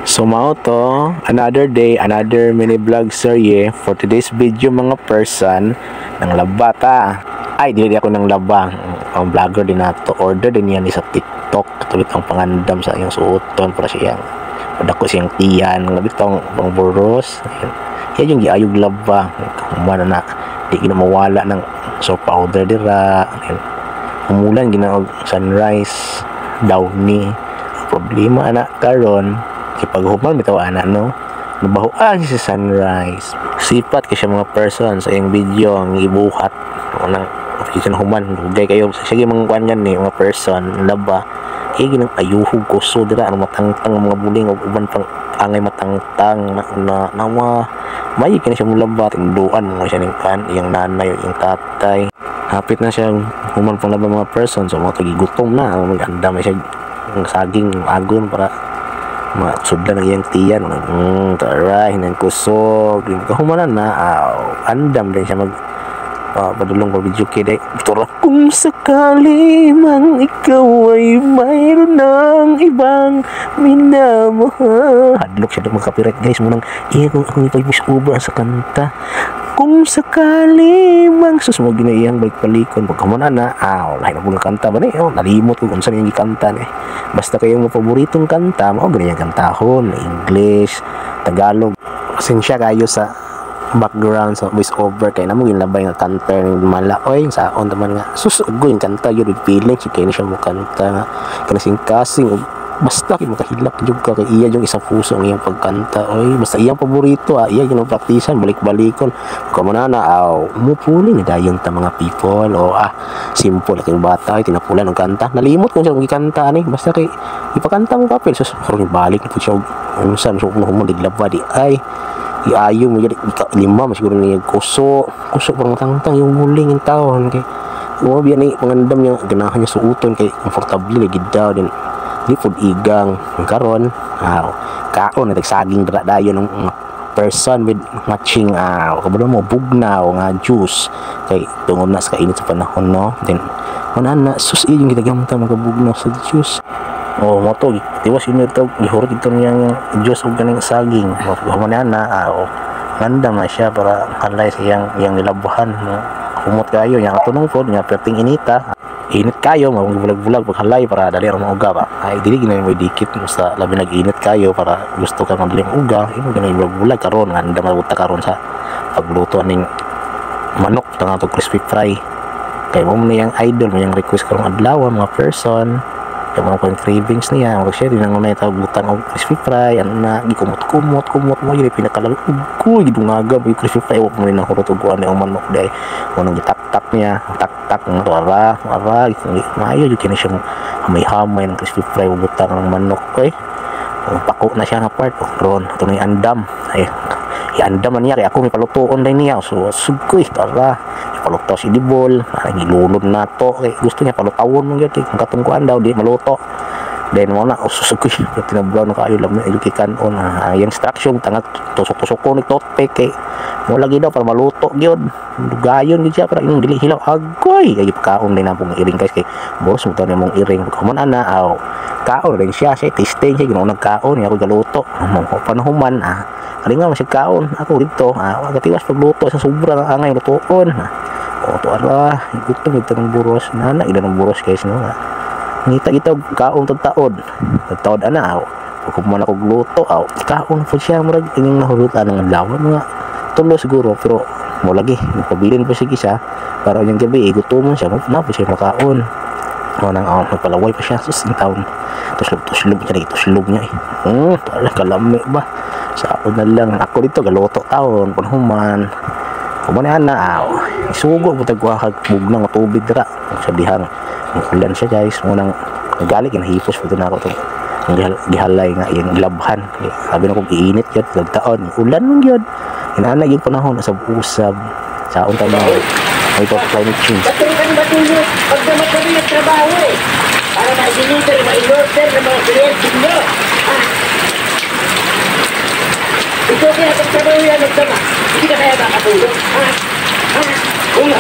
So mao to, another day, another mini vlog serye. For today's video mga person, ng laba ta. Ay, di ako ng laba. Ang vlogger din nato. Order din yan sa TikTok. Katulad ang pangandam sa iyong suoton para siyang padako siyang tiyan. Labit tong pangburos. Yan yung giayog laba. Kumana na, di ginamawala ng soap powder dira. Umulan ginaog sunrise, downy. Problema anak karon ipaghuman bitaw ana no nabahuan si sunrise sipat kasi mga person sa iyang video ang ibuhat nang official human dugay kayo sige mga kuan ni mga person laba ginang ayuhog kuso dira ang matangtang mga buling ug uban pang angay matangtang na nawa may kini siya laba tinduan mo siya ning kan iyang nanay iyang tatay hapit na siya human pang laba mga person so mga gigutom na maganda may siya ang saging agon para masudlan ng iyang tiyan taray ng kusog kahumanan na andam din siya mag padulong pa video kide tura kung sakali mang ikaw ay mayroon ng ibang minamahal hadlok siya mga copyright guys munang iya kung ako ipag-voice over sa kanta kung sakali mang sus mo ginayang balik-balikon pagkamunan na lahi na pong kanta ba nalimot ko kung saan yung kanta basta kayong mga paboritong kanta mo ganyan kantahon English, Tagalog pasensya kayo sa background sa voice over kaya namo ginlabay nga kanta ng malaoy sa on naman nga susugo yung kanta yun with feelings kaya na siya mo kanta nga kanasing kasing basta kayo makahilak jud ka kay iya yung isang puso ang iyang pagkanta oy basta iyang paborito iya yung praktisan balik-balikon kamo na mupuli ni dayon ta mga people simple kay bata ay tinapulan ng kanta nalimot kung siya gikanta ani basta kay ipakanta mo papel sus karon balik po siya unsan so mo diglaba di ay iayo mo jadi lima siguro ni kuso parang tangtang yung muling yung tawon kay mo biya ni pangandam niya ganahan niya suuton kay komportable gid daw din di food igang karon kaon na saging dra dayon ng person with matching kabalo mo bugnaw nga juice kay tungod na sa kainit sa panahon no then na sus yung ginagamta mga bugnaw sa juice mo to tiwas yun ito gihurot ito niyang juice o ganing saging humanan na ganda na siya para kalay sa yang nilabuhan kumot kayo yang atunong po nga perting inita init kayo mag-vlog paghalay para dali ra mauga ba ay dili ginay mo dikit sa labi nag-init kayo para gusto ka madaling uga imo ginay vlog karon nga anda mabuta karon sa pagluto ning manok tanga to crispy fry kay mo na yang idol mo yang request karong adlaw mga person kay mo ko cravings niya mo share din ang unay tawag butang og crispy fry na gikumot mo yun pinakalalo ko gidungaga mo crispy fry wa mo na hurot og kuan ang manok day mo nang gitak niya tak ng wara maayo yung kini siya hamay ng crispy fry butang ng manok pako na siya nga part ron ito na andam iandam na niya kaya ako may palutoon din niya so sugoy tara ipaluto si Dibol gilunod na to gusto niya palutawon mo yun kung katungkuan daw di maluto then mo na susugoy tinablaw na kayo lang ilukikan on yung instruction tangat tusok-tusok ko nagtotpek mo lagi daw para maluto yun dugayon yun siya para yung dili hilaw agoy kaya pagkaon din na pong iring guys kay boss mo to na mong iring pagkaman ana kaon rin siya tasting siya ginoon nagkaon ako galuto mo panahuman kalinga masig kaon ako dito agatiwas pagluto sa sobra ng angay lutoon to ara gutom ito ng buros nana ida ng buros guys no ngita kita kaon tagtaod ana kung man ako gluto kaon po siya murag ining nahurutan ng adlaw mga tulo siguro pero mo lagi pabilin po sige siya para yung gabi gutomon siya na po siya makaon nang nagpalaway pa siya sus taon tuslog niya tala kalami ba sa ako na lang ako dito galuto taon panhuman kumana na isugo mo tagwahag bugnang tubig dira sa dihang ulan siya guys mo nang nagalik inahipos po na ako to gihalay nga yung labhan sabi na kong iinit yun nagtaon ulan mong yun inana yung panahon sa usab sa untay na may climate change batulog pag damat kami nagtrabaho para ma-deliver ma-order ng mga kliyente nyo ito kaya pagtrabaho yan nagdama hindi ka kaya makatulog kung